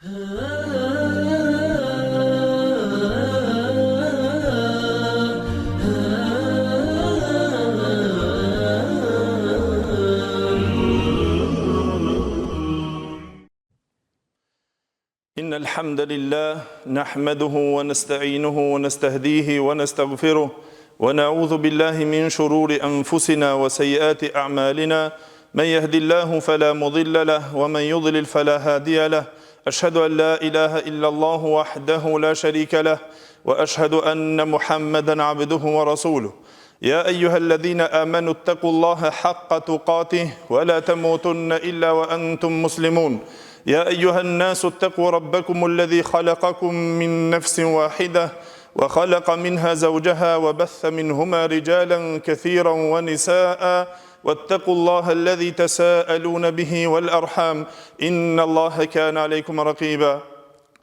إن الحمد لله نحمده ونستعينه ونستهديه ونستغفره ونعوذ بالله من شرور أنفسنا وسيئات أعمالنا من يهد الله فلا مضل له ومن يضلل فلا هادي له أشهد أن لا إله إلا الله وحده لا شريك له وأشهد أن محمدا عبده ورسوله يا أيها الذين آمنوا اتقوا الله حق تقاته ولا تموتن إلا وأنتم مسلمون يا أيها الناس اتقوا ربكم الذي خلقكم من نفس واحدة وخلق منها زوجها وبث منهما رجالا كثيرا ونساء واتقوا الله الذي تساءلون به والأرحام إن الله كان عليكم رقيبا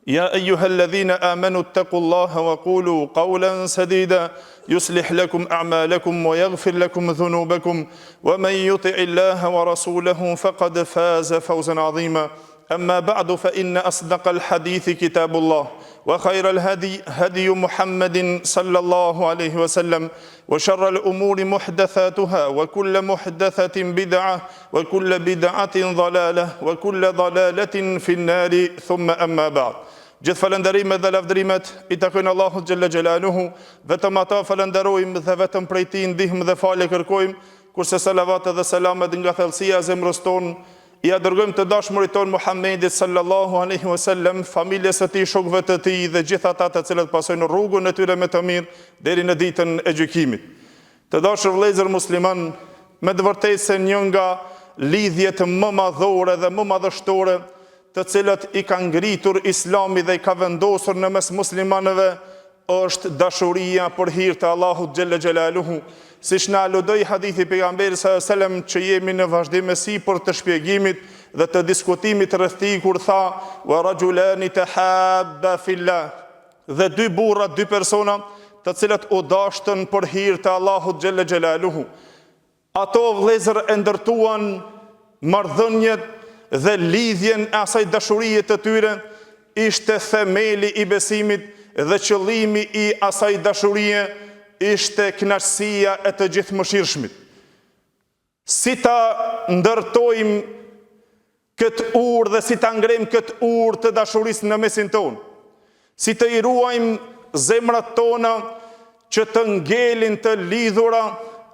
يا أيها الذين آمنوا اتقوا الله وقولوا قولا سديدا يصلح لكم أعمالكم ويغفر لكم ذنوبكم ومن يطع الله ورسوله فقد فاز فوزا عظيما أما بعد فإن أصدق الحديث كتاب الله وخير الهدي هدي محمد صلى الله عليه وسلم وشر الأمور محدثاتها وكل محدثة بدعة وكل بدعة ضلالة وكل ضلالة في النار ثم أما بعد Gjithë falënderimet dhe lavdërimet I takojnë Allahut xhalla xhelaluhu, vetëm ata falënderojmë dhe vetëm prej Tij ndihmë dhe falje kërkojmë, kurse salavatet dhe selamet nga thellësia e zemrës tonë I dërgojmë të dashmurit tonë Muhammedit sallallahu alaihi wasallam, familjes së tij, shokëve të tij dhe gjithë ata të cilët pasojnë rrugën e tyre me të mirë deri në ditën e gjykimit. Të dashur vëllezër musliman, me të vërtetë se një nga lidhjet më madhore dhe më madhështore të cilët I ka ngritur Islami dhe I ka vendosur në mes muslimanëve është dashuria për hir të Allahut xhalla xhelaluhu, siç na aludoi hadithi pejgamberit sallallahu alajhi wasallam që jemi në vazhdimësi për të shpjegimit dhe të diskutimit rreth tij kur tha wa rajulani tahabba fillah, dhe dy burra, dy persona të cilët u dashtën për hir të Allahut xhalla xhelaluhu. Ato vëllezër e ndërtuan marrëdhëniet dhe lidhjen e asaj dashurie të tyre ishte themeli I besimit dhe qëllimi I asaj dashurie ishte kënaqësia e të gjithëmëshirshmit. Si ta ndërtojmë këtë urë dhe si ta ngrejmë këtë urë të dashurisë në mesin tonë, si të I ruajmë zemrat tona që të ngelin të lidhura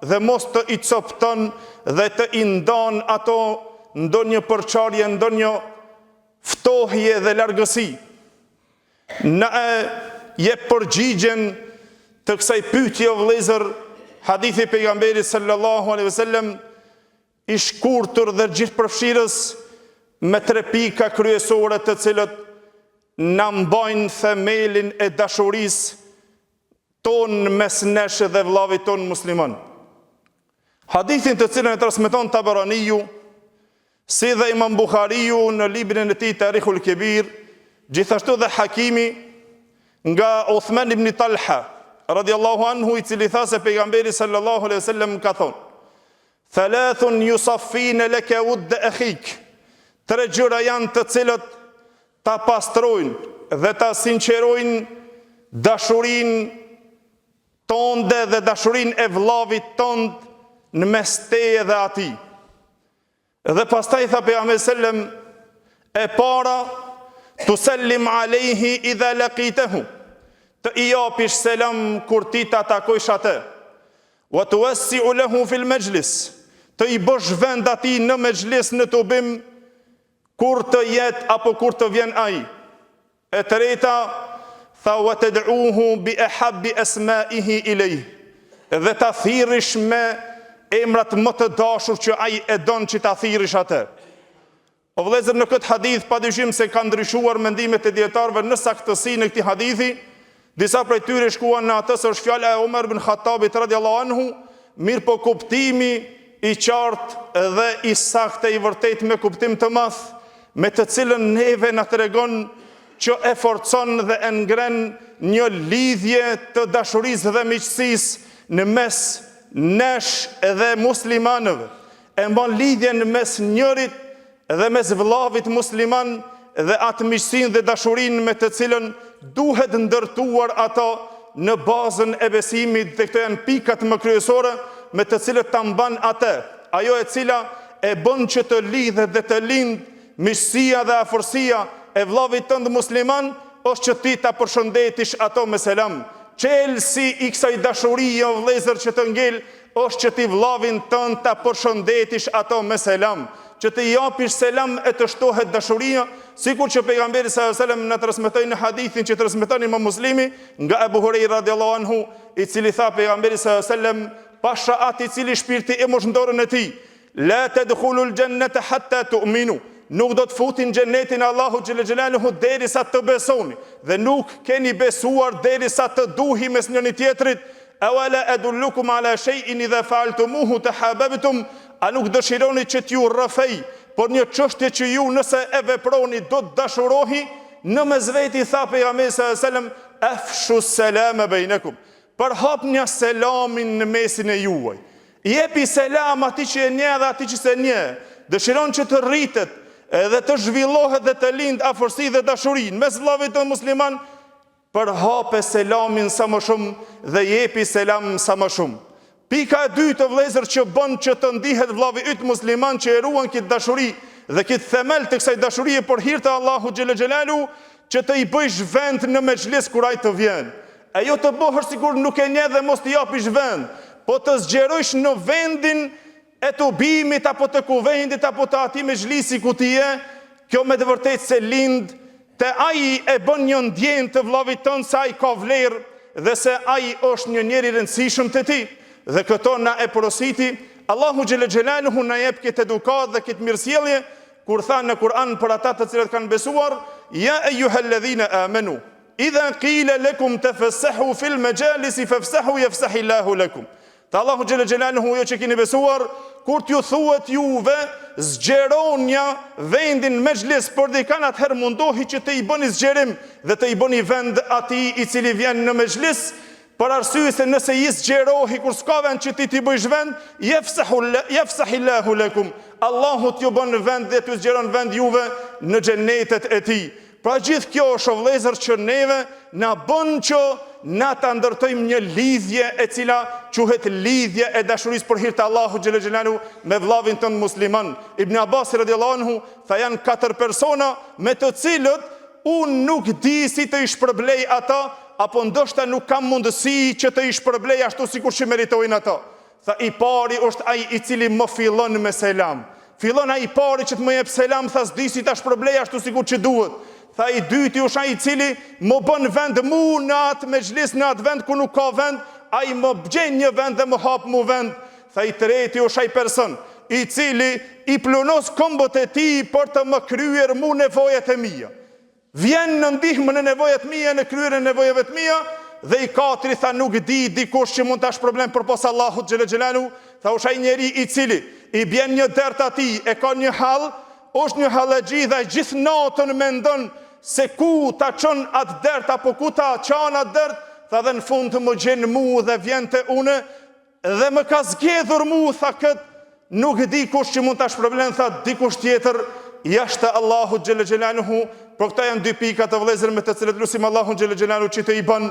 dhe mos të I copton dhe të I ndan ato ndonjë përçarje, ndonjë ftohje dhe largësi. Na jep përgjigjen të kësaj pyetje o vëllezër, hadithi pejgamberit sallallahu alaihi wasallam I shkurtër dhe gjithëpërfshirës me 3 pika kryesore të cilët na mbajnë themelin e dashurisë tonë mes nesh dhe vëllavit tonë musliman. Hadithin të cilën e transmeton Tabaraniu, si dhe Imam Buhariu në librin e tij Tarikhul Kebir, gjithashtu dhe Hakimi nga Uthman ibn Talha radiallahu anhu, I cili tha se pejgamberi sallallahu alaihi wasallam ka thonë: "Thalathun yusaffina laka wudd akhik." 3 gjëra janë të cilët ta pastrojnë dhe ta sinqerojnë dashurinë tënde dhe dashurinë e vëllavit tënd në mes teje dhe atij. Dhe pastaj tha pejgamberi sallam, e para tusallim alayhi idha laqitahu, të I japish selam kur ti ta takojsh atë, wa tuwassi'u lahu fil majlis, të I bësh vend atij në mexhlis, në tubim, kur të jetë apo kur të vjen ai. E treta tha wa tad'uhu bi ahabbi asma'ihi ilayh, dhe ta thirrish me emrat më të dashur që ai e don që ta thirrish atë. O vëllezër, në këtë hadith padyshim se ka ndryshuar mendimet e dietarëve në saktësinë e këtij hadithi. Disa prej tyre shkuan në atë se është fjala e Umar ibn Khattabit radhiyallahu anhu, mirë po kuptimi I qartë dhe I saktë I vërtet me kuptim të madh, me të cilën neve na tregon që e forcon dhe e ngren një lidhje të dashurisë dhe miqësisë në mes nesh dhe muslimanëve, e mban lidhjen mes njërit dhe mes vëllavit musliman dhe atë miqësinë dhe dashurinë me të cilën duhet ndërtuar ato në bazën e besimit, dhe këto janë pikat më kryesore me të cilët ta mban atë, ajo e cila e bën që të lidhet dhe të lind miqësia dhe afërsia e vllavit tënd musliman, është që ti ta përshëndetish ato me selam. Çelësi i kësaj dashurie o vëllezër që të ngel, është që ti vllavin tënd ta përshëndetish ato me selam, që të japish selam e të shtohet dashuria, sikur që pejgamberi sallallahu alajhi wasallam na transmetoi në hadithin që transmeton Imam Muslimi nga Abu Huraira radhiyallahu anhu, i cili tha pejgamberi sallallahu alajhi wasallam, pasha ati cili shpirti e mosh dorën e tij, la tadkhulul jannata hatta tu'minu, nuk do të futin xhenetin Allahu xhel xhelaluhu derisa të besoni, dhe nuk keni besuar derisa të duhi mes njëri tjetrit. Awala adullukum ala shay'in idha fa'altumuhu tahabbtum, a nuk dëshironi që t'ju rrëfej, por një çështje që ju nëse e veproni do të dashurohi, në mesveti tha pejgamberi sallallahu alajhi wasallam, afshu salama bainakum, përhapni selamin në mesin e juaj. Jepi selam atij që e njeh dhe atij që s'e njeh. Dëshiron që të rritet edhe të zhvillohet dhe të lind afërsi dhe dashuri mes vllavit të musliman, përhape selamin sa më shumë dhe jepi selam sa më shumë. Pika e dytë e vëllezër që bën që të ndihet vllavi yt musliman që e ruan këtë dashuri dhe këtë themel të kësaj dashurie për hir të Allahu xhel xhelalu, që të i bësh vend në mexhlis kur ai të vjen. E jo të bëhesh sikur nuk e njeh dhe mos t'i japish vend, po të zgjerosh në vendin e të bimit apo të kuvendit apo të atij mexhlisi ku ti je. Kjo me të vërtetë se lind te ai e bën një ndjenjë të vllavit tënd se ai ka vlerë dhe se ai është një njeri i rëndësishëm te ti. Dhe këto na e porositi Allahu xhel xhelaluhu, na jep këtë edukat dhe këtë mirësjellje kur tha në Kur'an për ata të cilët kanë besuar, ja eyyuhalladhina amanu idha qila lakum tafassahu fil majalisi fafsahu yafsahillahu lakum. Ta Allahu xhel xhelaluhu, jo që keni besuar, kur t'ju thuhet juve zgjeronja vendin mexhlis për dikan, atëherë mundohi që të i bëni zgjerim dhe të i bëni vend atij i cili vjen në mexhlis, për arsye se nëse i zgjerohi kur s'ka vend që ti t'i bëjsh vend, yafsahillahu lakum, Allahu t'ju bën vend dhe t'ju zgjeron vend juve në xhenetet e tij. Pra gjithë kjo është o vëllezër që neve na bën që na ta ndërtojmë një lidhje e cila quhet lidhje e dashurisë për hir të Allahu xhel xhelalu me vllavin tënd musliman. Ibn Abbas radhiyallahu anhu tha, janë 4 persona me të cilët unë nuk di si të i shpërblej ata, apo ndoshta nuk kam mundësi që të i shpërblej ashtu sikur që meritojnë ata. Tha, i pari është ai i cili më fillon me selam. Fillon ai i pari që të më jep selam, tha s'di si ta shpërblej ashtu sikur që duhet. Tha, i dyti është ai i cili më bën vend mu në atë mexhlis, në atë vend ku nuk ka vend, ai më gjen një vend dhe më hap mu vend. Tha, i treti është ai person i cili i plunos këmbët e tij për të më kryer mu nevojat e mia. Vjen në ndihmë në nevojat mia, në kryerjen e nevojave të mia. Dhe i katri tha, nuk di dikush që mund tash problem përpos Allahut xhel xhelalu. Tha, është ai njeri i cili i bjen një dert atij, e ka një hall, është një hallaxhi dhe gjithë natën mendon se ku ta çon atë dert apo ku ta çon atë dert. Tha, dhe në fund të më gjen mu dhe vjen te une dhe më ka zgjedhur mu. Tha, kët nuk di kush që mund tash problem. Tha, dikush tjetër jashtë Allahut xhel xhelaluhu. Por këta janë 2 pika të vëllezër me të cilët lutim Allahun xhel xhelaluhu që të i bën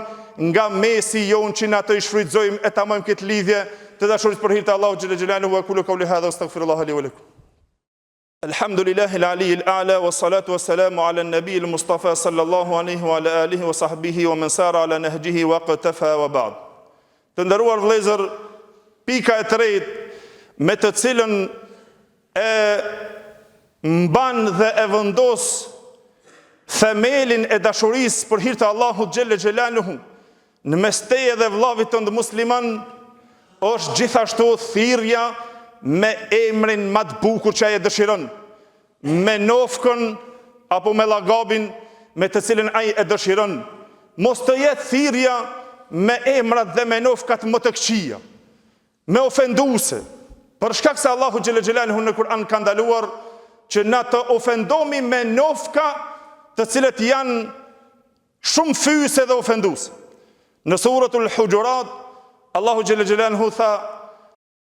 nga mesi jon që na të i shfrytëzojmë e tamojmë këtë lidhje të dashurisë për hir të Allahut xhel xhelaluhu. Wa qulu qawli hadha astaghfirullah li wa lakum. Alhamdulillahil aliyyil a'la wassalatu wassalamu ala an-nabiyil mustafa sallallahu alaihi wa ala alihi wa sahbihi wa man sara ala nahjihi wa qatafa wa ba'd. Të nderuar vëllezër, pika e tretë me të cilën e mban dhe e vendos themelin e dashurisë për hir të Allahut xhel xhelaluhu në mes teje dhe vllavit tënd musliman, është gjithashtu thirrja me emrin më të bukur që ai e dëshiron, me nofkën apo me llagabin me të cilën ai e dëshiron. Mos të jetë thirrja me emrat dhe me nofkat më të këqija, me ofenduese, për shkak se Allahu xhel xhelaluhu në Kur'an ka ndaluar që na të ofendomi me nofka të cilët janë shumë fyese dhe ofenduese. Në suratul Hujurat, Allahu xhel xhelaluhu tha,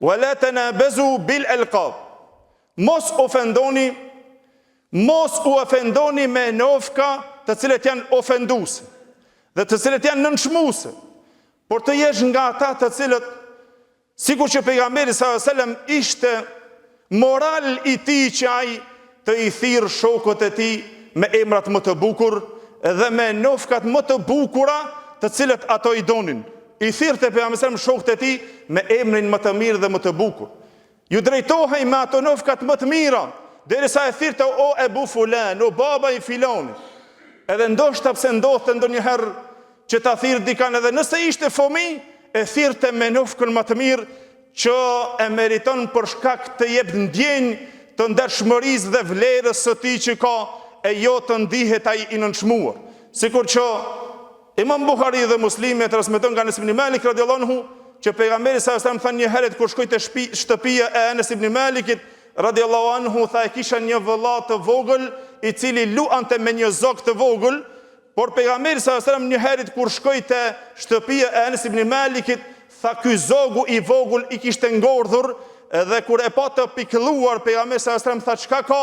"Wa la tanabazu bil alqab", mos ofendoni Mos u ofendoni me nofka të cilët janë ofenduese dhe të cilët janë nënçmuese, por të jesh nga ata të cilët, sikur që pejgamberi sallallahu alajhi wasallam ishte moral i tij që ai të i thirr shokët e tij me emrat më të bukur dhe me nofkat më të bukura të cilët ato i donin. I thirrte pejgamberi sallallahu alajhi wasallam shokët e tij me emrin më të mirë dhe më të bukur. Ju drejtohej me ato nofkat më të mira, derisa e thirrte o Ebu Fulan, o baba i filonit. Edhe ndoshta pse ndodhte ndonjëherë që ta thirrte dikan, edhe nëse ishte fëmijë, e thirrte me nofkën më të mirë që e meriton për shkak të jep ndjenjë të ndershmërisë dhe vlerës së tij që ka, e jo të ndihet ai i nënçmuar. Sikur që Imam Buhari dhe Muslimi e transmeton nga Anas ibn Malik radhiyallahu anhu që pejgamberi sallallahu alajhi wasallam tha një herë kur shkoi te shtëpia e Anas ibn Malikit radhiyallahu anhu, tha e kisha një vëlla të vogël i cili luante me një zog të vogël, por pejgamberi sallallahu alajhi wasallam një herë kur shkoi te shtëpia e Anas ibn Malikit, tha ky zogu i vogël i kishte ngordhur, dhe kur e pa të pikëlluar pejgamberi sallallahu alajhi wasallam tha çka ka?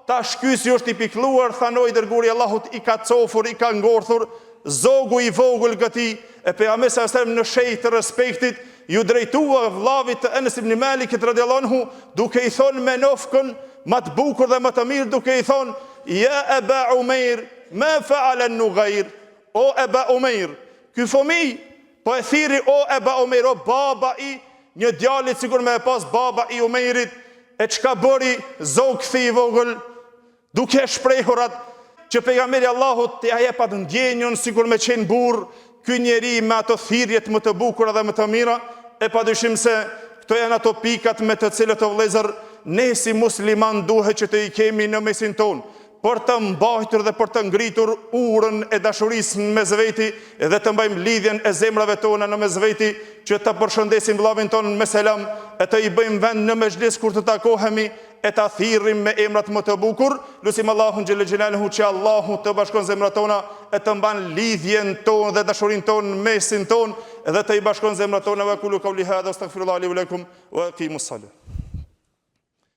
Tash ky si është i pikëlluar, thanoi dërguari i Allahut, i ka cofur, i ka ngordhur, zogu i vogël gati. E pejgamberi sallallahu alajhi wasallam në shenjë të respektit ju drejtua vllavit të Anas ibn Malikit radhiyallahu anhu, duke i thonë me nofkën më të bukur dhe më të mirë, duke i thonë ja Aba Umair, ma fa'ala an-Nughayr, o Aba Umair. Ky fëmijë po e thirri o Aba Umair, o baba i një djalit sikur me e pas baba i Umairit, e çka bëri zog kthi i vogël, duke shprehur atë që pejgamberi Allahut t'i jepat ndjenjën sikur me qenë burr, ky njeri me ato thirrjet më të bukura dhe më të mira. E padyshim se këto janë ato pikat me të cilët o vëllezër ne si musliman duhet që të i kemi në mesin ton, për të mbajtur dhe për të ngritur urën e dashurisë në mes veti dhe të mbajmë lidhjen e zemrave tona në mes veti, që të përshëndesim vllavin ton me selam, e të i bëjmë vend në mezhlis kur të takohemi, e ta thirrim me emrat më të bukur. Lutim Allahun xhelel xhelaluhu që Allahu të bashkon zemrat tona, e të mban lidhjen tonë dhe dashurinë tonë në mesin tonë, dhe të i bashkon zemrat tona. Wa qulu qawli hadha astaghfirullaha li wa lakum wa aqimus salat.